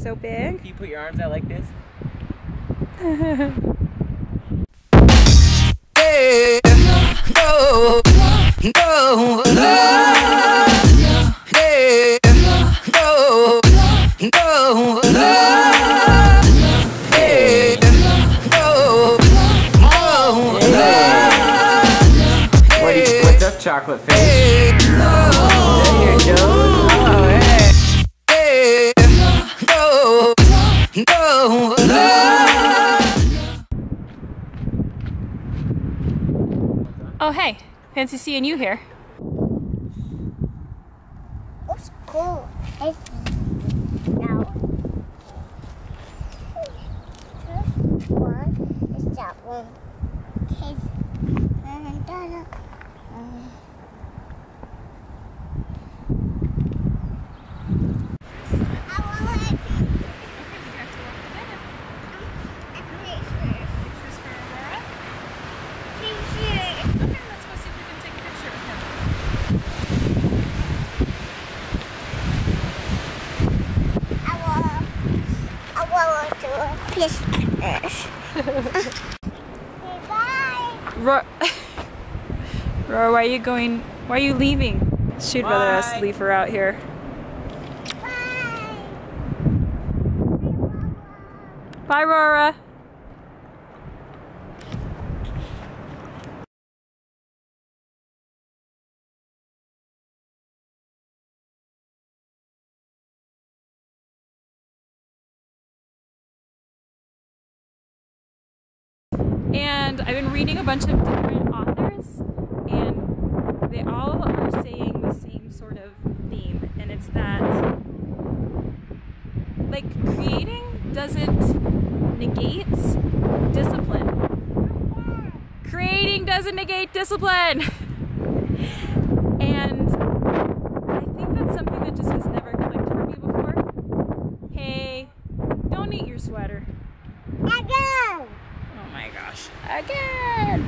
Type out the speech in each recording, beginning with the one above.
so big. Can you put your arms out like this? Hey, no, no, hey, no, no, hey, no, What's up, chocolate face? hey, There you go. Oh, hey. hey, no, no, Oh, hey. Fancy seeing you here. It's cool. It's now. First one is that one. Roar, why are you going? Why are you leaving? She'd rather us leave her out here. Bye, Rora. And I've been reading a bunch of different authors, and they all are saying the same sort of theme, and it's that, like, creating doesn't negate discipline. Creating doesn't negate discipline! And I think that's something that just has never clicked for me before. Hey, don't eat your sweater. Again! Oh my gosh. Again!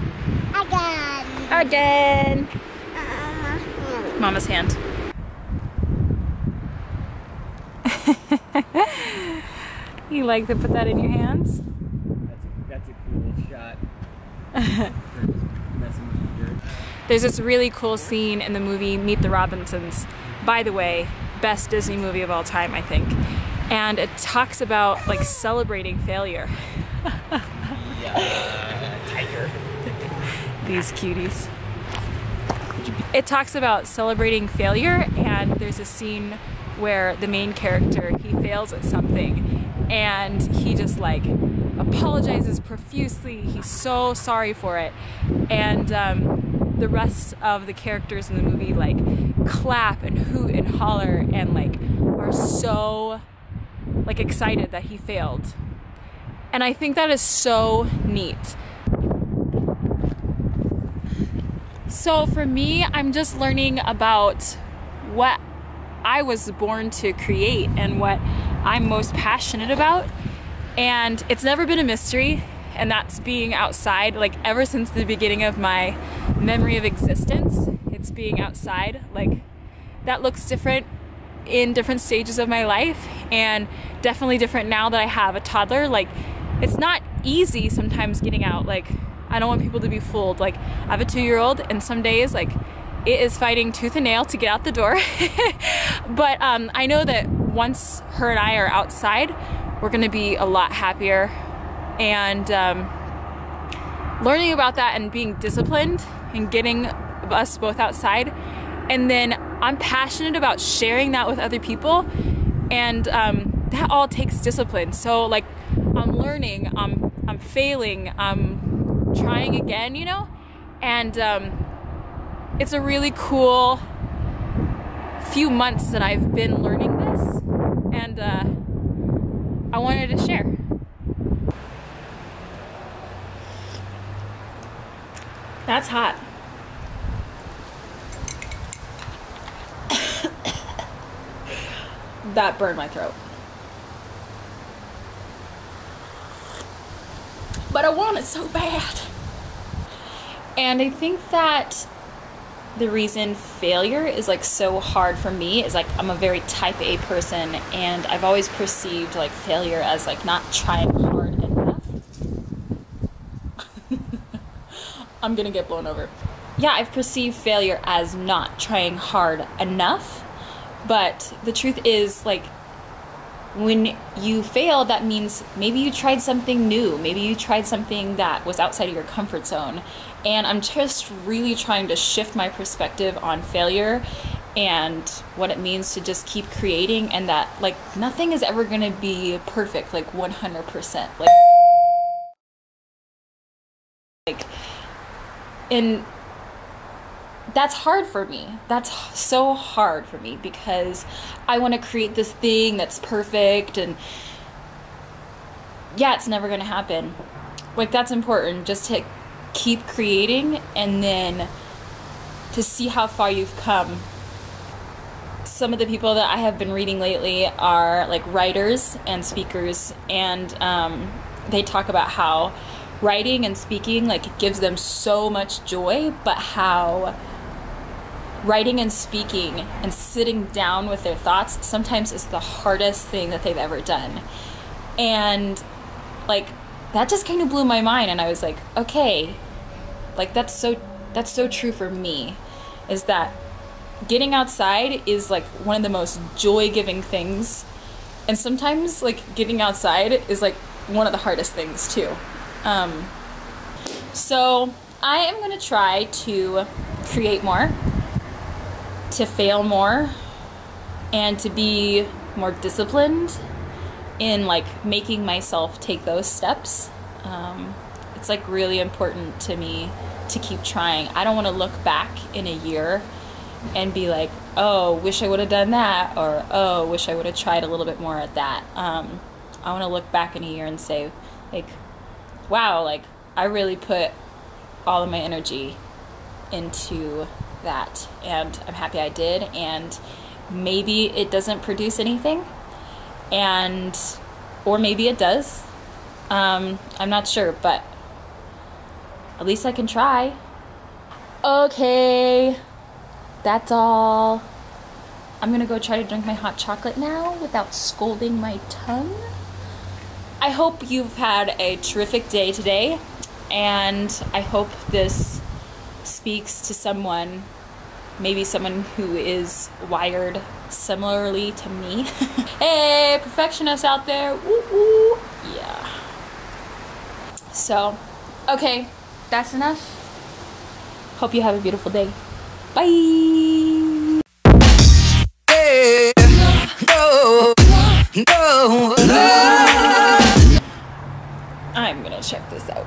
Again! Again! Mama's hand. You like to put that in your hands? That's a cool shot. For just messing with the dirt. There's this really cool scene in the movie Meet the Robinsons. By the way, best Disney movie of all time, I think. And it talks about, like, celebrating failure. Tiger. These cuties. It talks about celebrating failure, and there's a scene where the main character, he fails at something, and he just, like, apologizes profusely. He's so sorry for it. And the rest of the characters in the movie, like, clap and hoot and holler and, like, are so, like, excited that he failed. And I think that is so neat. So for me, I'm just learning about what I was born to create and what I'm most passionate about. And it's never been a mystery, and that's being outside. Like, ever since the beginning of my memory of existence, it's being outside. Like, that looks different in different stages of my life, and definitely different now that I have a toddler. Like, it's not easy sometimes getting out. Like, I don't want people to be fooled. Like, I have a 2-year-old, and some days, like, it is fighting tooth and nail to get out the door. But I know that once her and I are outside, we're gonna be a lot happier. And learning about that and being disciplined and getting us both outside. And then I'm passionate about sharing that with other people. And that all takes discipline. So, like, I'm learning, I'm failing, I'm trying again, you know? And it's a really cool few months that I've been learning this, and I wanted to share. That's hot. That burned my throat. But I want it so bad. And I think that the reason failure is like so hard for me is like I'm a very type A person, and I've always perceived like failure as like not trying hard enough. I'm gonna get blown over. Yeah, I've perceived failure as not trying hard enough, but the truth is, like, when you fail, that means maybe you tried something new, maybe you tried something that was outside of your comfort zone. And I'm just really trying to shift my perspective on failure and what it means to just keep creating, and that like nothing is ever gonna be perfect, like 100%. And that's hard for me. That's so hard for me because I want to create this thing that's perfect, and yeah, it's never gonna happen. Like, that's important, just to keep creating and then to see how far you've come. Some of the people that I have been reading lately are like writers and speakers, and they talk about how writing and speaking, like, it gives them so much joy, but how writing and speaking and sitting down with their thoughts sometimes is the hardest thing that they've ever done. And like, that just kind of blew my mind, and I was like, okay, like that's so true for me, is that getting outside is like one of the most joy-giving things, and sometimes like getting outside is like one of the hardest things too. So I am gonna try to create more, to fail more, and to be more disciplined in like making myself take those steps. It's like really important to me to keep trying. I don't want to look back in a year and be like, oh, wish I would have done that, or oh, wish I would have tried a little bit more at that. I want to look back in a year and say, like, wow, like I really put all of my energy into that, and I'm happy I did. And maybe it doesn't produce anything, or maybe it does. I'm not sure, but at least I can try. Okay, that's all. I'm gonna go try to drink my hot chocolate now without scolding my tongue. I hope you've had a terrific day today, and I hope this speaks to someone, maybe someone who is wired similarly to me. Hey, perfectionists out there, woo woo. Yeah. So, okay, that's enough. Hope you have a beautiful day. Bye. Yeah, no, no. I'm gonna check this out.